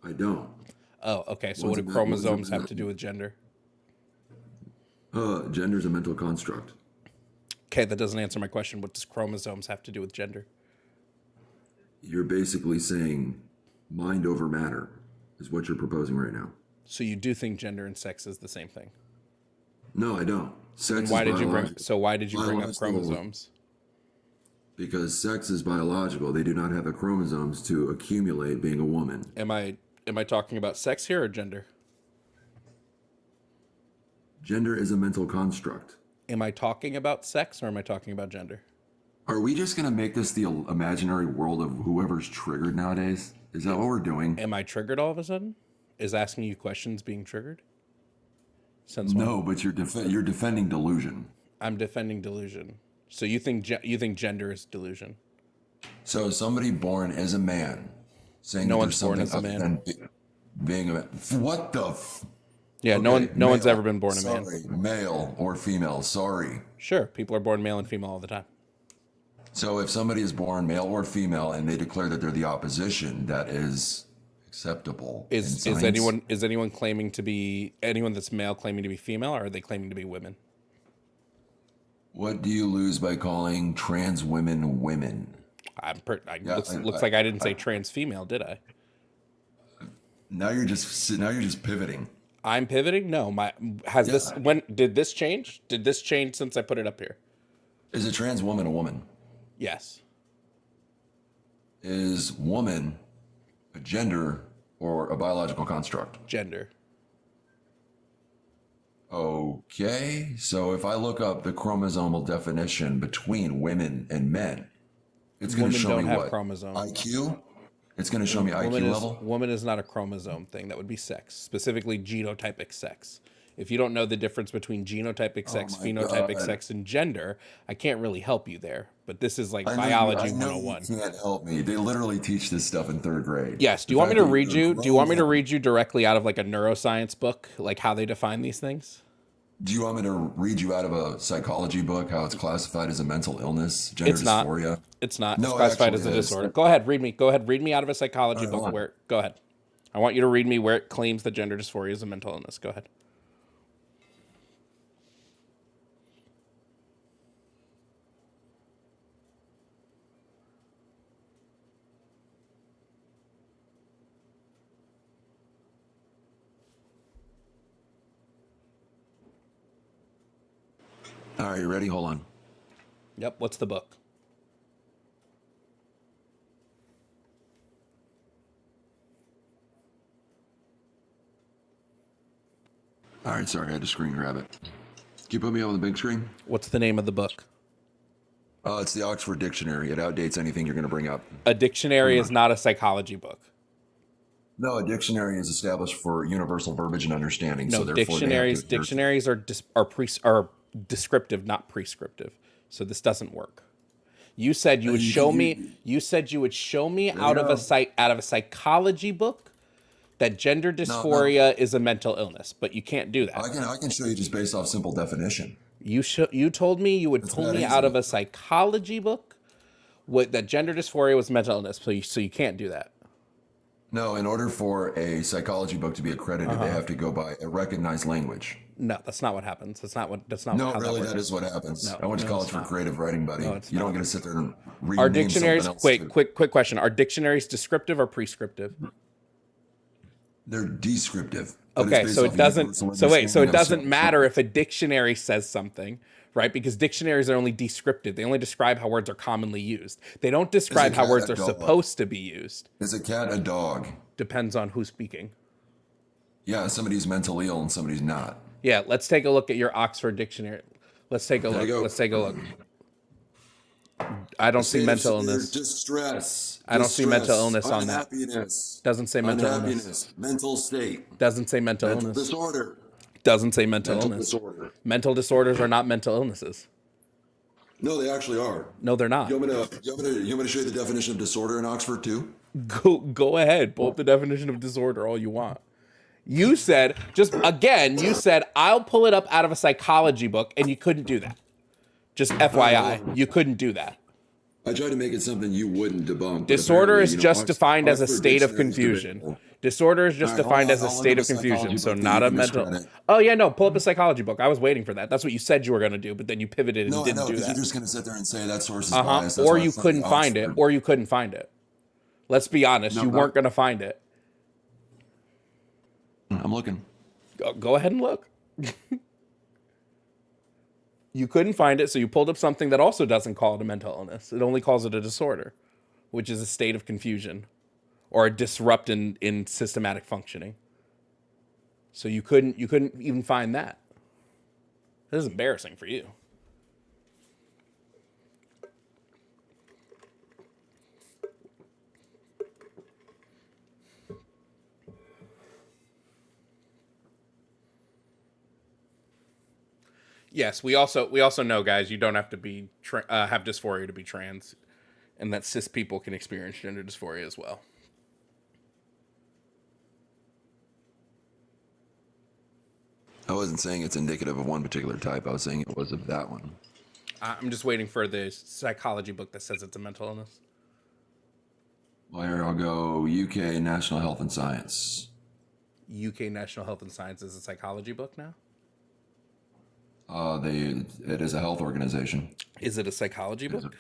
I don't. Oh, okay. So what One's do a chromosomes have to do with gender? Gender's a mental construct. Okay, that doesn't answer my question. What does chromosomes have to do with gender? You're basically saying mind over matter is what you're proposing right now. So you do think gender and sex is the same thing? No, I don't. Sex And is why did you bring? biological. So why did you bring up Biological- chromosomes? Because sex is biological. They do not have the chromosomes to accumulate being a woman. Am I talking about sex here or gender? Gender is a mental construct. Am I talking about sex or am I talking about gender? Are we just going to make this the imaginary world of whoever's triggered nowadays? Is that what we're doing? Am I triggered all of a sudden? Is asking you questions being triggered? Since when? No, but you're defending delusion. I'm defending delusion. So you think gender is delusion? So somebody born as a man saying No that one's there's born something as a other man. than Being a man. What the? Yeah, Okay, no one's male. ever been born a man. Sorry, male or female. Sorry. Sure, people are born male and female all the time. So if somebody is born male or female and they declare that they're the opposition, that is acceptable. in Is science. anyone claiming to be anyone that's male claiming to be female, or are they claiming to be women? What do you lose by calling trans women women? Looks like I didn't say trans female, did I? Now you're just pivoting. I'm pivoting. No, when did this change? Did this change since I put it up here? Is a trans woman a woman? Yes. Is woman a gender or a biological construct? Gender. Okay, so if I look up the chromosomal definition between women and men, it's going to Women show don't me have what? chromosomes. IQ? It's going to show me IQ level? Woman is not a chromosome thing. That would be sex, specifically genotypic sex. If you don't know the difference between genotypic sex, my phenotypic God. sex, and gender, I can't really help you there. But this is like I know biology you 101. can't help me. They literally teach this stuff in third grade. Yes. Do you want me to read you? Do you want me to read you directly out of like a neuroscience book, like how they define these things? Do you want me to read you out of a psychology book how it's classified as a mental illness, gender It's not. dysphoria? It's not. No, It's it classified as actually a is. disorder. Go ahead, read me. Go ahead, read me out of a psychology hold book on. where. Go ahead. I want you to read me where it claims that gender dysphoria is a mental illness. Go ahead. All right, you ready? Hold on. Yep. What's the book? All right, sorry, I had to screen grab it. Can you put me on the big screen? What's the name of the book? It's the Oxford Dictionary. It outdates anything you're going to bring up. A dictionary is not a psychology book. No, a dictionary is established for universal verbiage and understanding. No, so therefore dictionaries are descriptive, not prescriptive. So this doesn't work. You said you would show me. You said you would show me out of a psychology book that gender dysphoria is a mental illness, but you can't do that. I can show you just based off simple definition. You told me you would pull that me easy. out of a psychology book that gender dysphoria was mental illness, so you can't do that. No, in order for a psychology book to be accredited, they have to go by a recognized language. No, that's not what happens. That's not No, how really, that works. that is what happens. No, I went to no, college it's for not. creative writing, buddy. it's You don't not. get to sit there and read Are name dictionaries something else. quick question? Are dictionaries descriptive or prescriptive? They're descriptive. but it's Okay, based so off it doesn't. universal So wait, so it understanding of doesn't certain matter if a dictionary says something, right? Because dictionaries are only descriptive. They only describe how words are commonly used. They don't describe how cat words a are dog? supposed to be used. Is a cat a dog? Depends on who's speaking. Yeah, somebody's mentally ill and somebody's not. Yeah, let's take a look at your Oxford Dictionary. Let's take a There look. you go. Let's take a look. I don't see mental illness. Distress. I don't see mental illness on that. Unhappiness. Doesn't say mental illness. Unhappiness. Mental state. Doesn't say mental Mental illness. disorder. Doesn't say mental Mental illness. disorder. Mental disorders are not mental illnesses. No, they actually are. No, they're not. You want me to show you the definition of disorder in Oxford too? Go ahead. Pull up the definition of disorder all you want. You said, I'll pull it up out of a psychology book, and you couldn't do that. Just right, FYI, well, you couldn't do that. I tried to make it something you wouldn't debunk. But Disorder apparently, is just defined as a Oxford state of Dictionary is confusion. debatable. Disorder is All just right, hold defined on. as a I'll look state up a of confusion, psychology so book that not you a can mental. discredit. Oh yeah, no, pull up a psychology book. I was waiting for that. That's what you said you were going to do, but then you pivoted and No, I didn't know, do because you're that. just going to sit there and say that source is biased. That's Or why I you sent you couldn't find it, Oxford. or you couldn't find it. Let's be honest, No, you weren't going to find it. I'm looking. Go ahead and look. You couldn't find it, so you pulled up something that also doesn't call it a mental illness. It only calls it a disorder, which is a state of confusion or a disrupt in systematic functioning. So you couldn't even find that. This is embarrassing for you. Yes, we also know, guys, you don't have to be have dysphoria to be trans, and that cis people can experience gender dysphoria as well. I wasn't saying it's indicative of one particular type. I was saying it was of that one. I'm just waiting for the psychology book that says it's a mental illness. Well, here I'll go UK National Health and Science. UK National Health and Science is a psychology book now? It is a health organization. Is it a psychology book?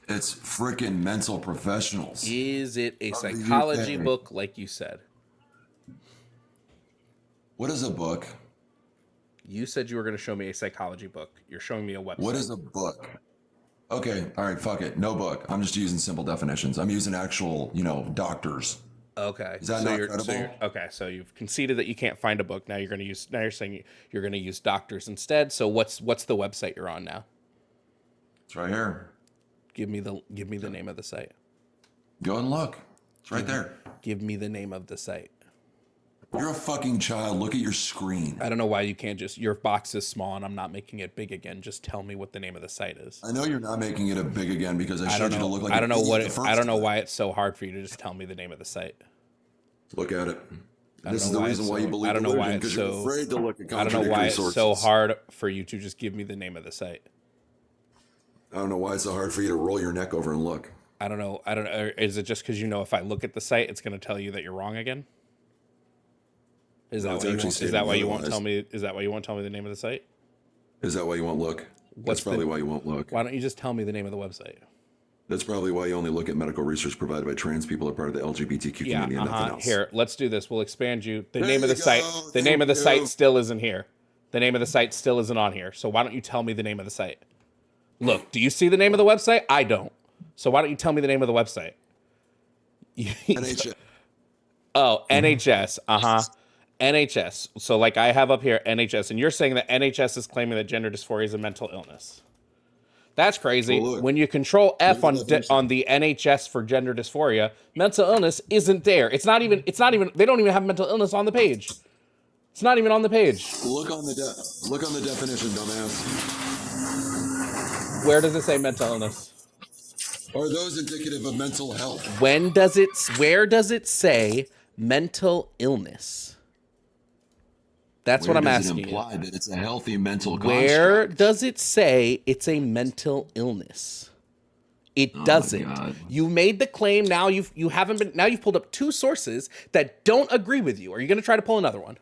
It's freaking mental professionals. Is it a Of the psychology UK. book like you said? What is a book? You said you were going to show me a psychology book. You're showing me a website. What is a book? Okay, all right, fuck it. No book. I'm just using simple definitions. I'm using actual, doctors. Okay. Is that not credible? Okay, so you've conceded that you can't find a book. Now you're saying you're going to use doctors instead. So what's the website you're on now? It's right here. Give me the name of the site. Go and look. It's right there. Give me the name of the site. You're a fucking child. Look at your screen. I don't know why you can't just, your box is small and I'm not making it big again. Just tell me what the name of the site is. I know you're not making it a big again because I I showed don't you to know. look like I don't know what it, the I don't know first why it's so hard for you to just tell me the name of the site. time. Look at it. don't This is know the why reason it's why so- you believe I don't know why delusion, it's because you're so- afraid to look at I don't know why contradictory it's sources. so hard for you to just give me the name of the site. I don't know why it's so hard for you to roll your neck over and look. I don't know. Is it just because if I look at the site, it's going to tell you that you're wrong again? Is No, that it's why you actually won't, is stating that why you won't otherwise. tell me? Is that why you won't tell me the name of the site? Is that why you won't look? What's That's probably the- why you won't look. Why don't you just tell me the name of the website? That's probably why you only look at medical research provided by trans people or part of the LGBTQ Yeah. community and nothing else. Here, let's do this. We'll expand you. The There name of you the site. go. The name of the Thank you. site still isn't here. The name of the site still isn't on here. So why don't you tell me the name of the site? Look, do you see the name of the website? I don't. So why don't you tell me the name of the website? NHS. Oh, NHS. NHS. So like I have up here NHS, and you're saying that NHS is claiming that gender dysphoria is a mental illness. That's crazy. Well, look. When you control F Look at the definition. on the NHS for gender dysphoria, mental illness isn't there. It's not even. They don't even have mental illness on the page. It's not even on the page. Look on the definition, dumbass. Where does it say mental illness? Are those indicative of mental health? Where does it say mental illness? That's what I'm Where does asking it you. imply that it's a healthy mental Where construct? does it say it's a mental illness? It doesn't. God. You made the claim. Now you've pulled up two sources that don't agree with you. Are you going to try to pull another one?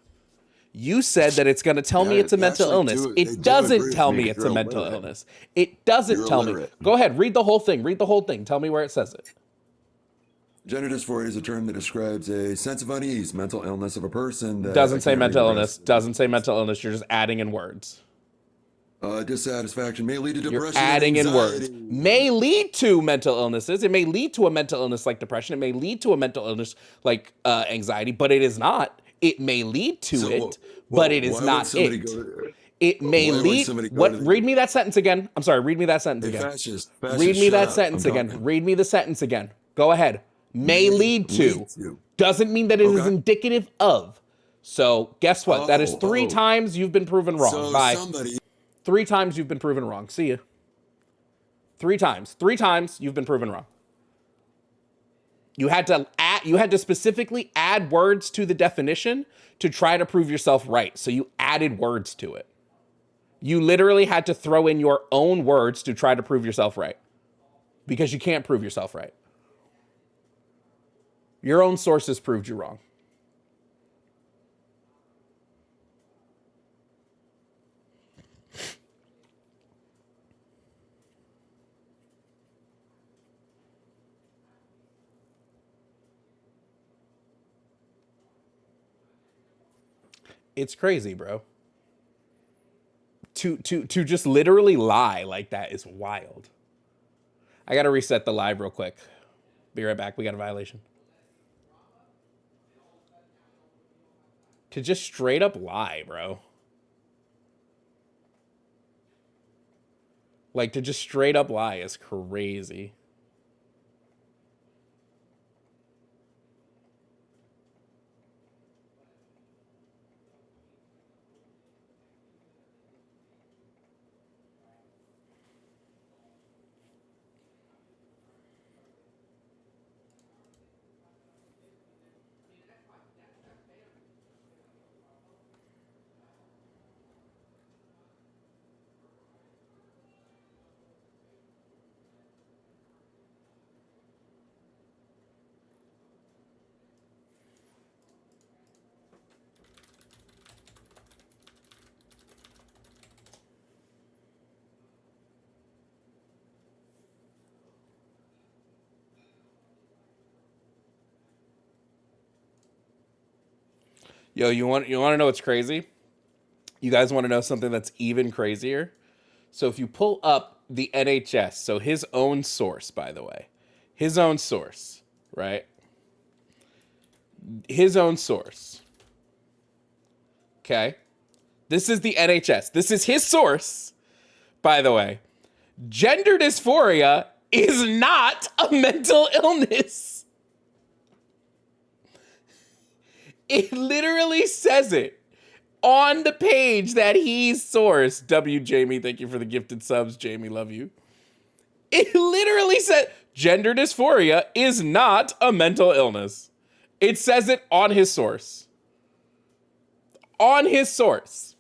You said that it's going to tell me Yeah, it's a they mental actually illness. do- they do It doesn't agree with tell me me because it's a you're mental illiterate. illness. It doesn't You're tell me. illiterate. Go ahead, read the whole thing. Read the whole thing. Tell me where it says it. Gender dysphoria is a term that describes a sense of unease, mental illness of a person. That Doesn't I say can't mental read the illness. rest. Doesn't say mental illness. You're just adding in words. Dissatisfaction may lead to You're depression. adding and in words. anxiety. May lead to mental illnesses. It may lead to a mental illness like depression. It may lead to a mental illness like anxiety, but it is not. It may lead to So, it, but it is why would not somebody it. go to- It may why would lead. somebody go What? to the- Read me that sentence again. I'm sorry. Read me that sentence Hey, again. fascist, Read me shut that up. sentence I'm again. talking. Read me the sentence again. Go ahead. May lead to. Lead to. Doesn't mean that it is Okay. indicative of. So guess what? That is three Oh. times you've been proven wrong. So Bye. somebody 3 times you've been proven wrong. See ya. 3 times. 3 times you've been proven wrong. You had to specifically add words to the definition to try to prove yourself right. So you added words to it. You literally had to throw in your own words to try to prove yourself right. Because you can't prove yourself right. Your own sources proved you wrong. It's crazy, bro. To just literally lie like that is wild. I gotta reset the live real quick. Be right back. We got a violation. To just straight up lie, bro. Like, to just straight up lie is crazy. Yo, you want to know what's crazy? You guys want to know something that's even crazier? So if you pull up the NHS, so his own source, by the way, his own source, right? His own source. Okay. This is the NHS. This is his source, by the way. Gender dysphoria is not a mental illness. It literally says it on the page that he's sourced. W. Jamie, thank you for the gifted subs. Jamie, love you. It literally said gender dysphoria is not a mental illness. It says it on his source. On his source.